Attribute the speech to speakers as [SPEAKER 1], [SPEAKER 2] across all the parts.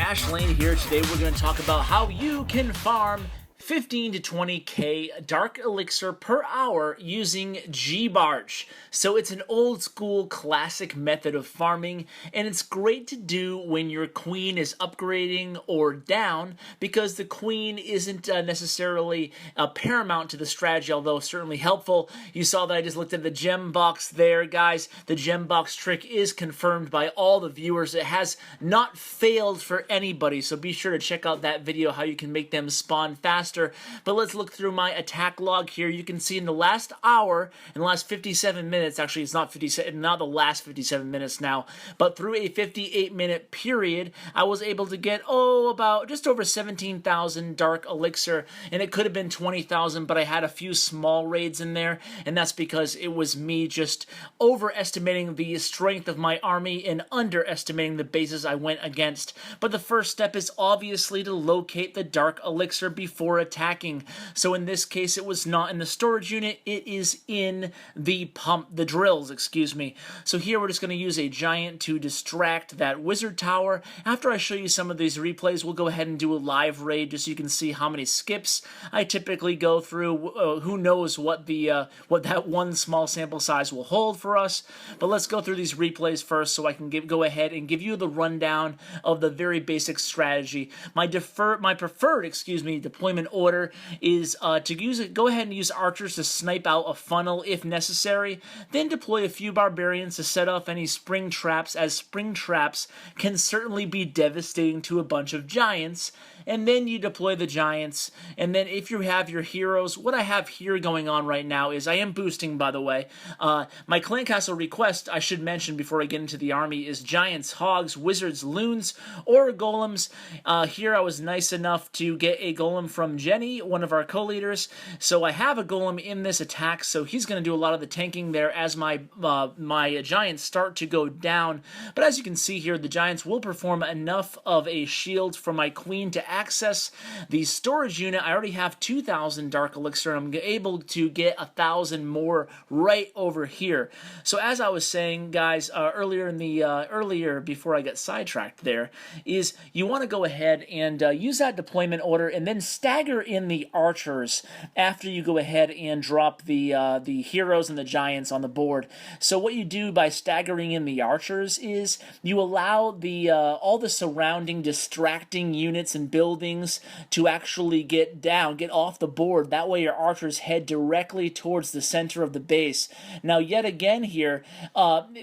[SPEAKER 1] Ash Lane here. Today we're going to talk about how you can farm 15 to 20k Dark Elixir per hour using GiBARCH. So it's an old school classic method of farming, and it's great to do when your queen is upgrading or down, because the queen isn't necessarily paramount to the strategy, although certainly helpful. You saw that I just looked at the gem box there, guys. The gem box trick is confirmed by all the viewers. It has not failed for anybody, so be sure to check out that video, how you can make them spawn faster. But let's look through my attack log here. You can see in the last hour, in the last 57 minutes, actually it's not the last 57 minutes now, but through a 58-minute period, I was able to get, about just over 17,000 Dark Elixir, and it could have been 20,000, but I had a few small raids in there, and that's because it was me just overestimating the strength of my army and underestimating the bases I went against. But the first step is obviously to locate the Dark Elixir before attacking. So in this case, it was not in the storage unit, it is in the drills, excuse me. So here we're just going to use a giant to distract that wizard tower. After I show you some of these replays, we'll go ahead and do a live raid just so you can see how many skips I typically go through. Who knows what that one small sample size will hold for us. But let's go through these replays first so I can go ahead and give you the rundown of the very basic strategy. My preferred deployment order is to go ahead and use archers to snipe out a funnel if necessary, then deploy a few barbarians to set off any spring traps, as spring traps can certainly be devastating to a bunch of giants. And then you deploy the giants, and then if you have your heroes, what I have here going on right now is I am boosting, by the way. My clan castle request, I should mention before I get into the army, is giants, hogs, wizards, loons, or golems. Here I was nice enough to get a golem from Jenny, one of our co-leaders, so I have a golem in this attack, so he's going to do a lot of the tanking there as my giants start to go down. But as you can see here, the giants will perform enough of a shield for my queen to access the storage unit. I already have 2,000 Dark Elixir, and I'm able to get 1,000 more right over here. So as I was saying, guys, earlier before I got sidetracked there, is you want to go ahead and use that deployment order and then stagger in the archers after you go ahead and drop the heroes and the giants on the board. So what you do by staggering in the archers is you allow all the surrounding distracting units and buildings to actually get off the board. That way your archers head directly towards the center of the base. Now yet again here,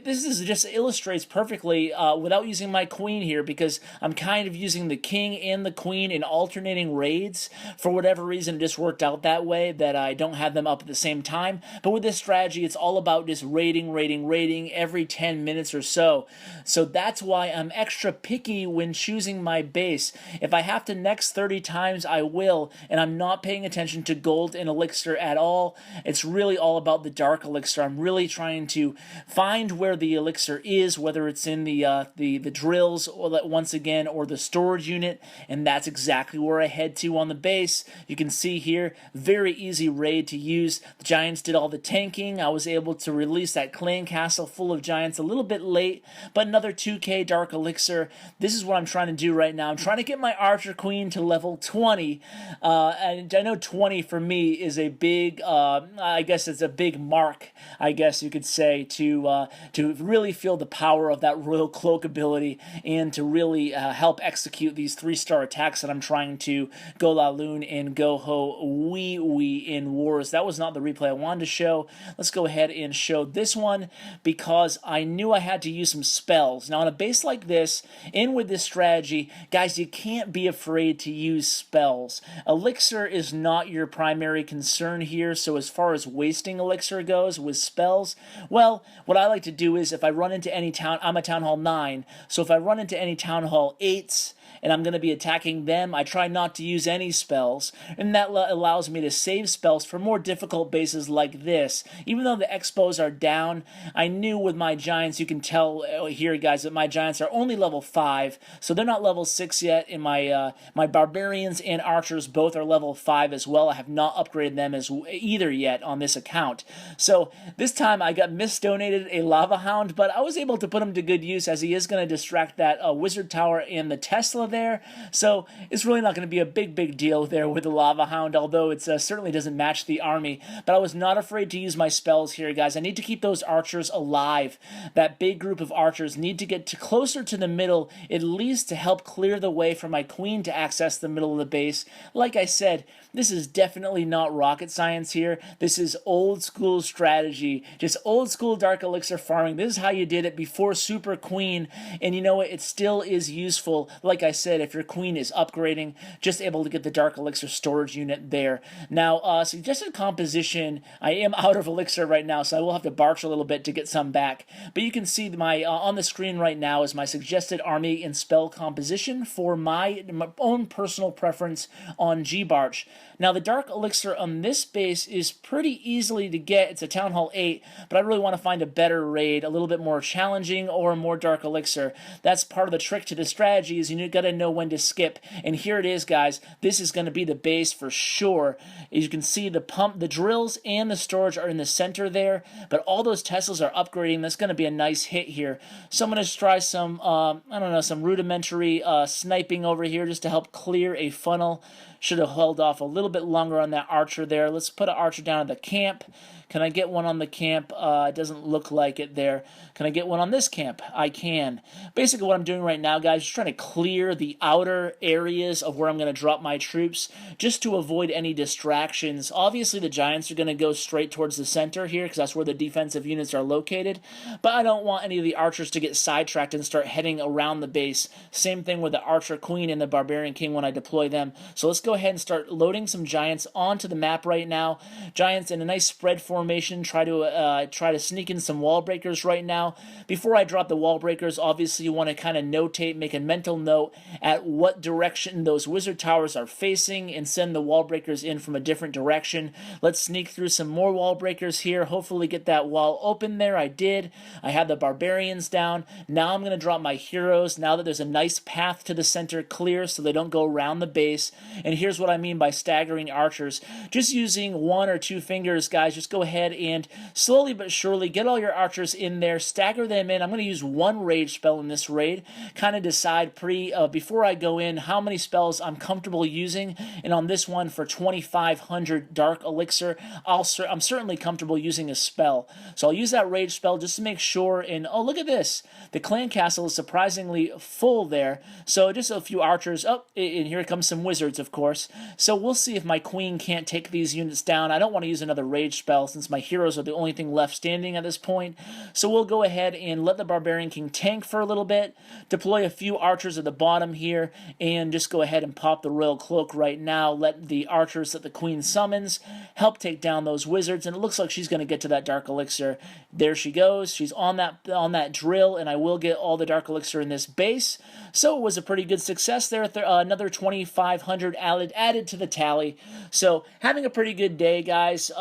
[SPEAKER 1] this just illustrates perfectly without using my queen here, because I'm kind of using the king and the queen in alternating raids. For whatever reason, it just worked out that way, that I don't have them up at the same time. But with this strategy, it's all about just raiding every 10 minutes or so. So that's why I'm extra picky when choosing my base. If I have to next 30 times, I will, and I'm not paying attention to gold and elixir at all. It's really all about the Dark Elixir. I'm really trying to find where the elixir is, whether it's in the drills, or once again, or the storage unit, and that's exactly where I head to on the base. You can see here, very easy raid to use. The giants did all the tanking. I was able to release that clan castle full of giants a little bit late, but another 2k Dark Elixir. This is what I'm trying to do right now. I'm trying to get my archer queen to level 20, and I know 20 for me is a big, I guess it's a big mark, I guess you could say, to really feel the power of that Royal Cloak ability and to really help execute these 3-star attacks that I'm trying to go La Lune and go ho wee in wars. That was not the replay I wanted to show. Let's go ahead and show this one, because I knew I had to use some spells. Now on a base like this, and with this strategy, guys, you can't be afraid to use spells. Elixir is not your primary concern here, so as far as wasting elixir goes with spells, well, what I like to do is if I run into any town, I'm a Town Hall 9, so if I run into any Town Hall 8s, and I'm going to be attacking them, I try not to use any spells, and that allows me to save spells for more difficult bases like this. Even though the expos are down, I knew with my giants, you can tell here, guys, that my giants are only level 5, so they're not level 6 yet, and my barbarians and archers both are level 5 as well. I have not upgraded them as either yet on this account. So this time I got misdonated a lava hound, but I was able to put him to good use, as he is going to distract that wizard tower and the Tesla lava there, so it's really not going to be a big deal there with the Lava Hound, although it certainly doesn't match the army. But I was not afraid to use my spells here, guys. I need to keep those archers alive. That big group of archers need to get closer to the middle, at least to help clear the way for my queen to access the middle of the base. Like I said, this is definitely not rocket science here. This is old school strategy, just old school Dark Elixir farming. This is how you did it before Super Queen, and you know what? It still is useful. Like I said, if your queen is upgrading, just able to get the Dark Elixir storage unit there. Now, suggested composition, I am out of elixir right now, so I will have to barch a little bit to get some back. But you can see my on the screen right now is my suggested army and spell composition for my own personal preference on GiBARCH. Now, the Dark Elixir on this base is pretty easily to get. It's a Town Hall 8, but I really want to find a better raid, a little bit more challenging or more Dark Elixir. That's part of the trick to the strategy, is you got to know when to skip. And here it is, guys. This is going to be the base for sure. As you can see, the pump, the drills, and the storage are in the center there, but all those Teslas are upgrading. That's going to be a nice hit here. So I'm going to try some, I don't know, some rudimentary sniping over here just to help clear a funnel. Should have held off a little bit longer on that archer there. Let's put an archer down at the camp. Can I get one on the camp? It doesn't look like it there. Can I get one on this camp? I can. Basically what I'm doing right now, guys, is trying to clear the outer areas of where I'm going to drop my troops just to avoid any distractions. Obviously, the Giants are going to go straight towards the center here because that's where the defensive units are located, but I don't want any of the archers to get sidetracked and start heading around the base. Same thing with the Archer Queen and the Barbarian King when I deploy them. So let's go ahead and start loading some Giants onto the map right now. Giants in a nice spread formation. Try to sneak in some wall breakers right now. Before I drop the wall breakers, obviously you want to kind of notate, make a mental note at what direction those wizard towers are facing and send the wall breakers in from a different direction. Let's sneak through some more wall breakers here. Hopefully get that wall open there. I did. I had the Barbarians down. Now I'm going to drop my heroes now that there's a nice path to the center clear so they don't go around the base. And here's what I mean by staggering archers. Just using 1 or 2 fingers, guys. Just go ahead and slowly but surely get all your archers in there, stagger them in. I'm going to use 1 rage spell in this raid, kind of decide before I go in how many spells I'm comfortable using, and on this one for 2,500 Dark Elixir, I'm certainly comfortable using a spell. So I'll use that rage spell just to make sure, and oh, look at this. The clan castle is surprisingly full there, so just a few archers. Oh, and here comes some wizards, of course. So we'll see if my queen can't take these units down. I don't want to use another rage spell since my heroes are the only thing left standing at this point. So we'll go ahead and let the Barbarian King tank for a little bit, deploy a few archers at the bottom here, and just go ahead and pop the Royal Cloak right now. Let the archers that the queen summons help take down those wizards, and it looks like she's going to get to that Dark Elixir. There she goes. She's on that drill, and I will get all the Dark Elixir in this base. So it was a pretty good success there. Another 2,500 added to the tally. So having a pretty good day, guys.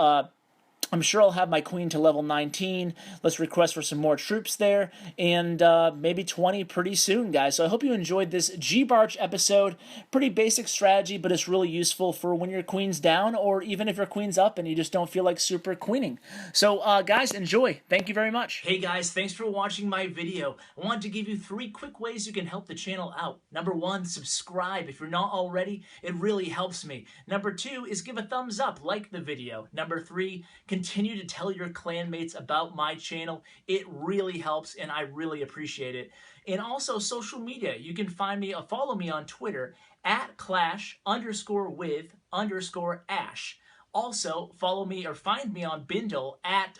[SPEAKER 1] I'm sure I'll have my queen to level 19. Let's request for some more troops there, and maybe 20 pretty soon, guys. So I hope you enjoyed this GiBARCH episode. Pretty basic strategy, but it's really useful for when your queen's down, or even if your queen's up and you just don't feel like super queening. So, guys, enjoy. Thank you very much.
[SPEAKER 2] Hey, guys, thanks for watching my video. I wanted to give you 3 quick ways you can help the channel out. Number 1, subscribe. If you're not already, it really helps me. Number 2 is give a thumbs up, like the video. Number 3, continue to tell your clanmates about my channel. It really helps, and I really appreciate it. And also social media. You can follow me on Twitter at @clash_with_ash. Also, follow me or find me on Bindle at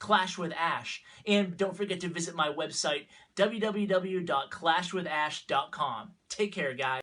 [SPEAKER 2] #ClashWithAsh. And don't forget to visit my website, www.clashwithash.com. Take care, guys.